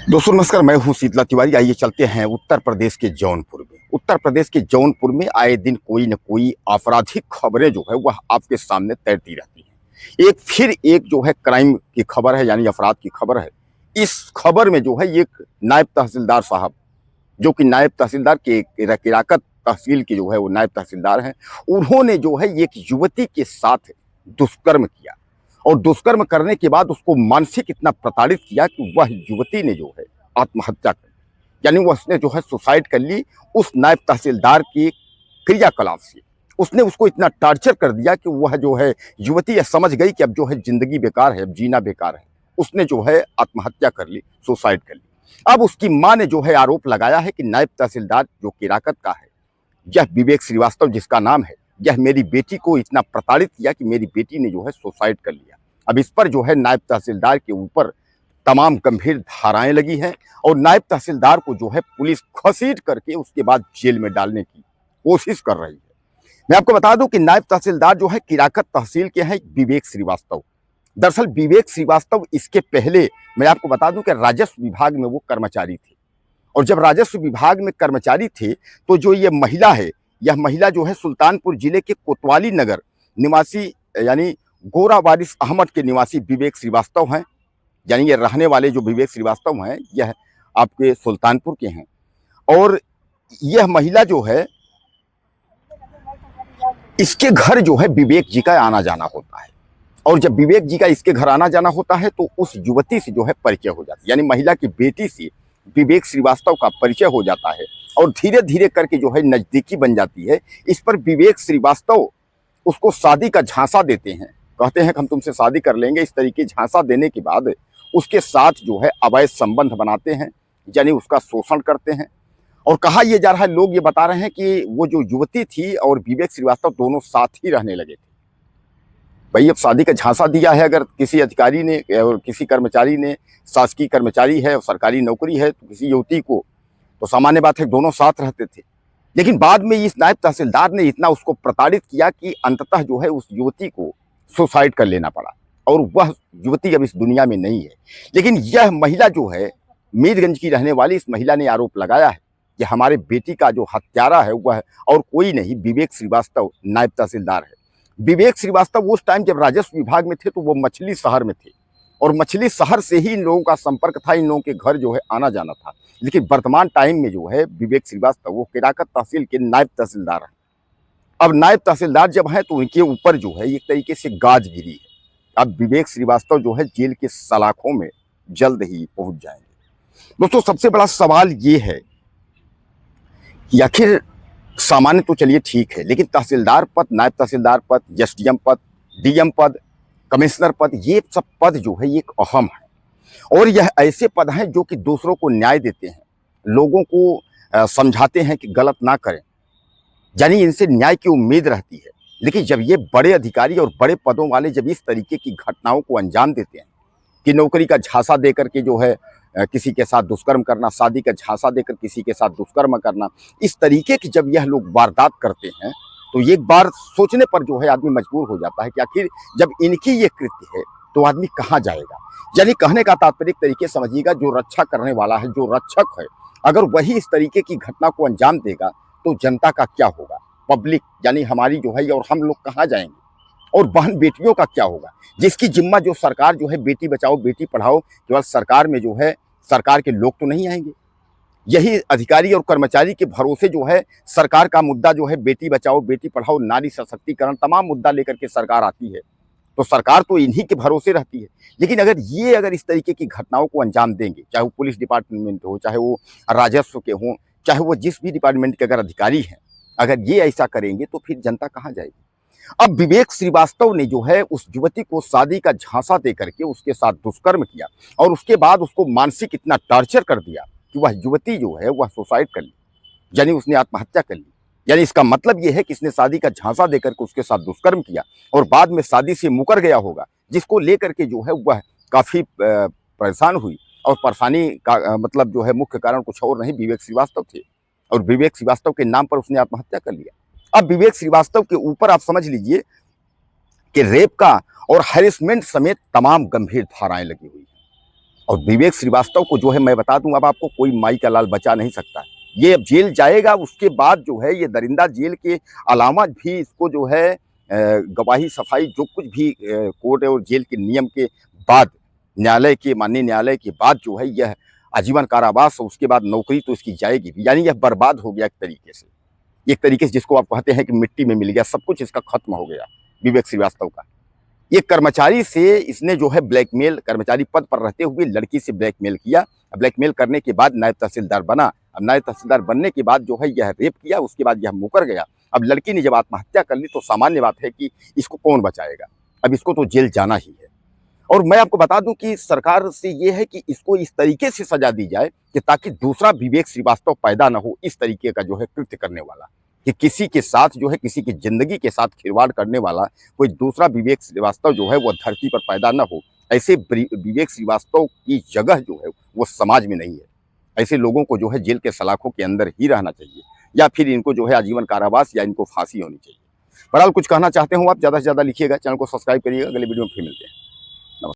दोस्तों नमस्कार, मैं हूं शीतला तिवारी। आइए चलते हैं उत्तर प्रदेश के जौनपुर में। उत्तर प्रदेश के जौनपुर में आए दिन कोई न कोई आपराधिक खबरें जो है वह आपके सामने तैरती रहती हैं। एक फिर एक जो है क्राइम की खबर है, यानी अपराध की खबर है। इस खबर में जो है एक नायब तहसीलदार साहब, जो कि नायब तहसीलदार के किराकत तहसील के जो है वो नायब तहसीलदार हैं, उन्होंने जो है एक युवती के साथ दुष्कर्म किया और दुष्कर्म करने के बाद उसको मानसिक इतना प्रताड़ित किया कि वह युवती ने जो है आत्महत्या कर ली। यानी वह उसने जो है सुसाइड कर ली उस नायब तहसीलदार की क्रियाकलाप से। उसने उसको इतना टॉर्चर कर दिया कि वह जो है युवती यह समझ गई कि अब जो है जिंदगी बेकार है, अब जीना बेकार है। उसने जो है आत्महत्या कर ली, सुसाइड कर ली। अब उसकी मां ने जो है आरोप लगाया है कि नायब तहसीलदार जो किराकत का है, यह विवेक श्रीवास्तव जिसका नाम है, यह मेरी बेटी को इतना प्रताड़ित किया कि मेरी बेटी ने जो है सुसाइड कर लिया। अब इस पर जो है नायब तहसीलदार के ऊपर तमाम गंभीर धाराएं लगी हैं और नायब तहसीलदार को जो है पुलिस घसीट करके उसके बाद जेल में डालने की कोशिश कर रही है। मैं आपको बता दूं कि नायब तहसीलदार जो है किराकत तहसील के हैं विवेक श्रीवास्तव। दरअसल विवेक श्रीवास्तव इसके पहले मैं आपको बता दूं कि राजस्व विभाग में वो कर्मचारी थे और जब राजस्व विभाग में कर्मचारी थे तो जो ये महिला है, यह महिला जो है सुल्तानपुर जिले के कोतवाली नगर निवासी यानी गोरा वारिस अहमद के निवासी विवेक श्रीवास्तव हैं। यानी ये रहने वाले जो विवेक श्रीवास्तव हैं यह आपके सुल्तानपुर के हैं और यह महिला जो है इसके घर जो है विवेक जी का आना जाना होता है और जब विवेक जी का इसके घर आना जाना होता है तो उस युवती से जो है परिचय हो जाता है, यानी महिला की बेटी से विवेक श्रीवास्तव का परिचय हो जाता है और धीरे धीरे करके जो है नजदीकी बन जाती है। इस पर विवेक श्रीवास्तव उसको शादी का झांसा देते हैं, कहते हैं कि हम तुमसे शादी कर लेंगे। इस तरीके झांसा देने के बाद उसके साथ जो है अवैध संबंध बनाते हैं, यानी उसका शोषण करते हैं। और कहा यह जा रहा है, लोग ये बता रहे हैं कि वो जो युवती थी और विवेक श्रीवास्तव दोनों साथ ही रहने लगे थे। भाई अब शादी का झांसा दिया है अगर किसी अधिकारी ने और किसी कर्मचारी ने, शासकीय कर्मचारी है और सरकारी नौकरी है, तो किसी युवती को, तो सामान्य बात है दोनों साथ रहते थे। लेकिन बाद में इस नायब तहसीलदार ने इतना उसको प्रताड़ित किया कि अंततः जो है उस युवती को सुसाइड कर लेना पड़ा और वह युवती अब इस दुनिया में नहीं है। लेकिन यह महिला जो है मीरगंज की रहने वाली, इस महिला ने आरोप लगाया है कि हमारे बेटी का जो हत्यारा है वह और कोई नहीं, विवेक श्रीवास्तव नायब तहसीलदार है। विवेक श्रीवास्तव उस टाइम जब राजस्व विभाग में थे तो वो मछली शहर में थे और मछली शहर से ही इन लोगों का संपर्क था, इन लोगों के घर जो है आना जाना था। लेकिन वर्तमान टाइम में जो है विवेक श्रीवास्तव वो किराकत तहसील के नायब तहसीलदार हैं। अब नायब तहसीलदार जब हैं तो उनके ऊपर जो है एक तरीके से गाज गिरी है। अब विवेक श्रीवास्तव जो है जेल के सलाखों में जल्द ही पहुंच जाएंगे। दोस्तों सबसे बड़ा सवाल ये है कि आखिर सामान्य तो चलिए ठीक है, लेकिन तहसीलदार पद, नायब तहसीलदार पद, एसडीएम पद, डीएम पद, कमिश्नर पद, ये सब पद जो है एक अहम है और यह ऐसे पद हैं जो कि दूसरों को न्याय देते हैं, लोगों को समझाते हैं कि गलत ना करें, यानी इनसे न्याय की उम्मीद रहती है। लेकिन जब ये बड़े अधिकारी और बड़े पदों वाले जब इस तरीके की घटनाओं को अंजाम देते हैं कि नौकरी का झांसा देकर के जो है किसी के साथ दुष्कर्म करना, शादी का झांसा देकर किसी के साथ दुष्कर्म करना, इस तरीके की जब यह लोग वारदात करते हैं तो एक बार सोचने पर जो है आदमी मजबूर हो जाता है कि आखिर जब इनकी ये कृत्य है तो आदमी कहाँ जाएगा। यानी कहने का तात्पर्य तरीके समझिएगा, जो रक्षा करने वाला है, जो रक्षक है, अगर वही इस तरीके की घटना को अंजाम देगा तो जनता का क्या होगा, पब्लिक यानी हमारी जो है, और हम लोग कहाँ जाएंगे, और बहन बेटियों का क्या होगा, जिसकी जिम्मा जो सरकार जो है बेटी बचाओ बेटी पढ़ाओ, केवल सरकार में जो है सरकार के लोग तो नहीं आएंगे। यही अधिकारी और कर्मचारी के भरोसे जो है सरकार का मुद्दा जो है बेटी बचाओ बेटी पढ़ाओ, नारी सशक्तिकरण, तमाम मुद्दा लेकर के सरकार आती है, तो सरकार तो इन्हीं के भरोसे रहती है। लेकिन अगर इस तरीके की घटनाओं को अंजाम देंगे, चाहे वो पुलिस डिपार्टमेंट हो, चाहे वो राजस्व के हों, चाहे वो जिस भी डिपार्टमेंट के अगर अधिकारी हैं, अगर ये ऐसा करेंगे तो फिर जनता कहाँ जाएगी। अब विवेक श्रीवास्तव ने जो है उस युवती को शादी का झांसा दे करके उसके साथ दुष्कर्म किया और उसके बाद उसको मानसिक इतना टॉर्चर कर दिया कि वह युवती जो है वह सुसाइड कर ली, यानी उसने आत्महत्या कर ली। यानी इसका मतलब यह है कि इसने शादी का झांसा देकर के उसके साथ दुष्कर्म किया और बाद में शादी से मुकर गया होगा, जिसको लेकर के जो है वह काफ़ी परेशान हुई। और परेशानी का मतलब जो है मुख्य कारण कुछ और नहीं, विवेक श्रीवास्तव थे और विवेक श्रीवास्तव के नाम पर उसने आत्महत्या कर लिया। अब विवेक श्रीवास्तव के ऊपर आप समझ लीजिए कि रेप का और हैरेसमेंट समेत तमाम गंभीर धाराएं लगी हुई हैं। और विवेक श्रीवास्तव को जो है मैं बता दूं, अब आपको कोई माई का लाल बचा नहीं सकता है। ये अब जेल जाएगा, उसके बाद जो है ये दरिंदा जेल के अलावा भी इसको जो है गवाही सफाई जो कुछ भी कोर्ट और जेल के नियम के बाद, न्यायालय के माननीय न्यायालय के बाद जो है यह आजीवन कारावास और उसके बाद नौकरी तो इसकी जाएगी भी। यानी यह बर्बाद हो गया एक तरीके से जिसको आप कहते हैं कि मिट्टी में मिल गया, सब कुछ इसका खत्म हो गया विवेक श्रीवास्तव का। एक कर्मचारी से इसने जो है ब्लैकमेल, कर्मचारी पद पर रहते हुए लड़की से ब्लैकमेल किया। ब्लैकमेल करने के बाद नायब तहसीलदार बना। अब नायब तहसीलदार बनने के बाद जो है यह रेप किया, उसके बाद यह मुकर गया। अब लड़की ने जब आत्महत्या कर ली तो सामान्य बात है कि इसको कौन बचाएगा, अब इसको तो जेल जाना ही है। और मैं आपको बता दूं कि सरकार से ये है कि इसको इस तरीके से सजा दी जाए कि ताकि दूसरा विवेक श्रीवास्तव पैदा न हो, इस तरीके का जो है कृत्य करने वाला, कि किसी के साथ जो है किसी की जिंदगी के साथ खिलवाड़ करने वाला कोई दूसरा विवेक श्रीवास्तव जो है वो धरती पर पैदा न हो। ऐसे विवेक श्रीवास्तव की जगह जो है वो समाज में नहीं है। ऐसे लोगों को जो है जेल के सलाखों के अंदर ही रहना चाहिए, या फिर इनको जो है आजीवन कारावास या इनको फांसी होनी चाहिए। बहरहाल कुछ कहना चाहते हो आप, ज़्यादा से ज़्यादा लिखिएगा, चैनल को सब्सक्राइब करिएगा। अगले वीडियो में फिर मिलते हैं।